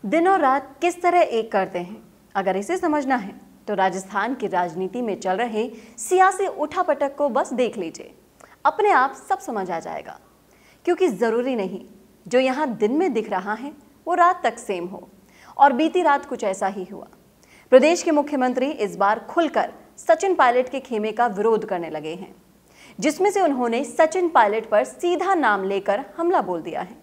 दिन और रात किस तरह एक करते हैं, अगर इसे समझना है तो राजस्थान की राजनीति में चल रहे सियासी उठापटक को बस देख लीजिए। अपने आप सब समझ आ जाएगा। क्योंकि जरूरी नहीं जो यहाँ दिन में दिख रहा है वो रात तक सेम हो। और बीती रात कुछ ऐसा ही हुआ। प्रदेश के मुख्यमंत्री इस बार खुलकर सचिन पायलट के खेमे का विरोध करने लगे हैं, जिसमें से उन्होंने सचिन पायलट पर सीधा नाम लेकर हमला बोल दिया है।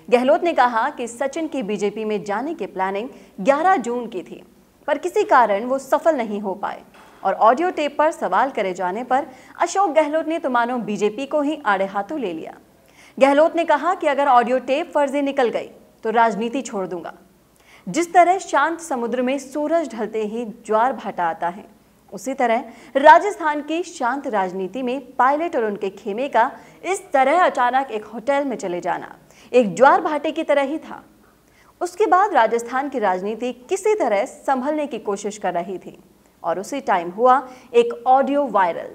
गहलोत ने कहा कि सचिन की बीजेपी में जाने की प्लानिंग 11 जून की थी, पर किसी कारण वो सफल नहीं हो पाए। और ऑडियो टेप पर सवाल करे जाने पर अशोक गहलोत ने तो मानो बीजेपी को ही आड़े हाथों ले लिया। गहलोत ने कहा कि अगर ऑडियो टेप फर्जी निकल गई तो राजनीति छोड़ दूंगा। जिस तरह शांत समुद्र में सूरज ढलते ही ज्वार भाटा आता है, उसी तरह राजस्थान की शांत राजनीति में पायलट और उनके खेमे का इस तरह अचानक एक होटल में चले जाना एक ज्वार भाटे की तरह ही था। उसके बाद राजस्थान की राजनीति किसी तरह संभलने की कोशिश कर रही थी और उसी टाइम हुआ एक ऑडियो वायरल,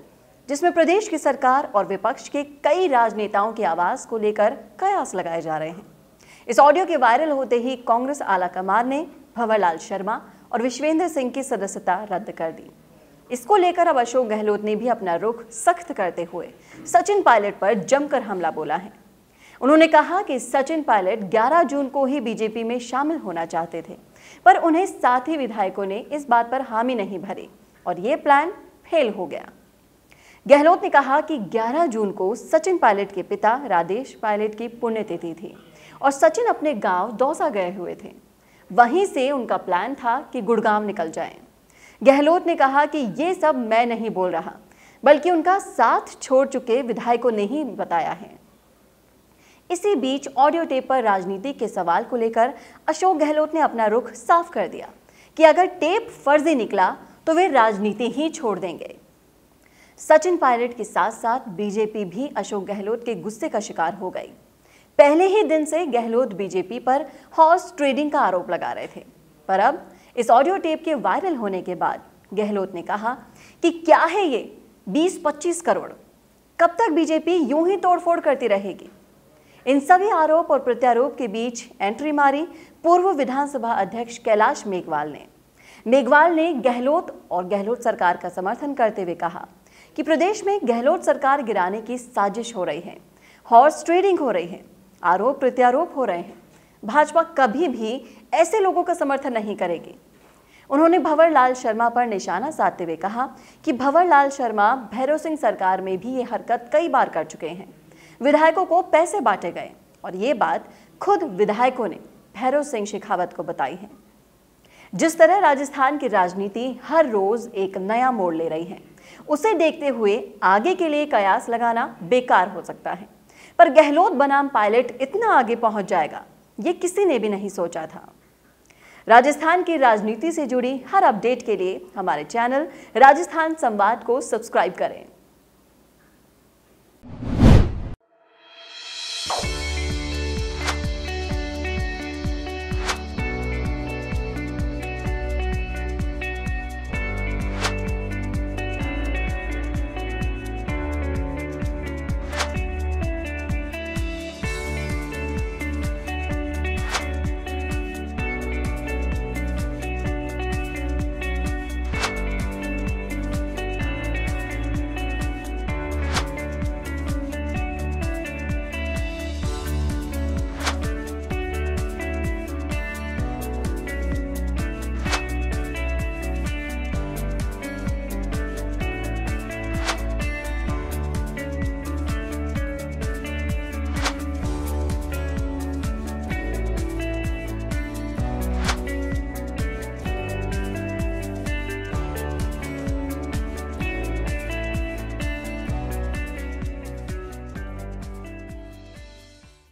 जिसमें प्रदेश की सरकार और विपक्ष के कई राजनेताओं की आवाज को लेकर कयास लगाए जा रहे हैं। इस ऑडियो के वायरल होते ही कांग्रेस आलाकमान ने भंवरलाल शर्मा और विश्वेंद्र सिंह की सदस्यता रद्द कर दी। इसको लेकर अब अशोक गहलोत ने भी अपना रुख सख्त करते हुए सचिन पायलट पर जमकर हमला बोला है। उन्होंने कहा कि सचिन पायलट 11 जून को ही बीजेपी में शामिल होना चाहते थे, पर उन्हें साथी विधायकों ने इस बात पर हामी नहीं भरी और ये प्लान फेल हो गया। गहलोत ने कहा कि 11 जून को सचिन पायलट के पिता राजेश पायलट की पुण्यतिथि थी और सचिन अपने गांव दौसा गए हुए थे। वहीं से उनका प्लान था कि गुड़गांव निकल जाएं। गहलोत ने कहा कि ये सब मैं नहीं बोल रहा, बल्कि उनका साथ छोड़ चुके विधायकों ने ही बताया है। इसी बीच ऑडियो टेप पर राजनीति के सवाल को लेकर अशोक गहलोत ने अपना रुख साफ कर दिया कि अगर टेप फर्जी निकला तो वे राजनीति ही छोड़ देंगे। सचिन पायलट के साथ साथ बीजेपी भी अशोक गहलोत के गुस्से का शिकार हो गई। पहले ही दिन से गहलोत बीजेपी पर हॉर्स ट्रेडिंग का आरोप लगा रहे थे, पर अब इस ऑडियो टेप के वायरल होने के बाद गहलोत ने कहा कि क्या है ये 20-25 करोड़, कब तक बीजेपी यूं ही तोड़फोड़ करती रहेगी। इन सभी आरोप और प्रत्यारोप के बीच एंट्री मारी पूर्व विधानसभा अध्यक्ष कैलाश मेघवाल ने गहलोत और गहलोत सरकार का समर्थन करते हुए कहा कि प्रदेश में गहलोत सरकार गिराने की साजिश हो रही है, हॉर्स ट्रेडिंग हो रही है, आरोप प्रत्यारोप हो रहे हैं। भाजपा कभी भी ऐसे लोगों का समर्थन नहीं करेगी। उन्होंने भंवरलाल शर्मा पर निशाना साधते हुए कहा कि भंवरलाल शर्मा भैरव सिंह सरकार में भी ये हरकत कई बार कर चुके हैं। विधायकों को पैसे बांटे गए और ये बात खुद विधायकों ने भैरव सिंह शेखावत को बताई है। जिस तरह राजस्थान की राजनीति हर रोज एक नया मोड़ ले रही है, उसे देखते हुए आगे के लिए कयास लगाना बेकार हो सकता है। पर गहलोत बनाम पायलट इतना आगे पहुंच जाएगा, ये किसी ने भी नहीं सोचा था। राजस्थान की राजनीति से जुड़ी हर अपडेट के लिए हमारे चैनल राजस्थान संवाद को सब्सक्राइब करें।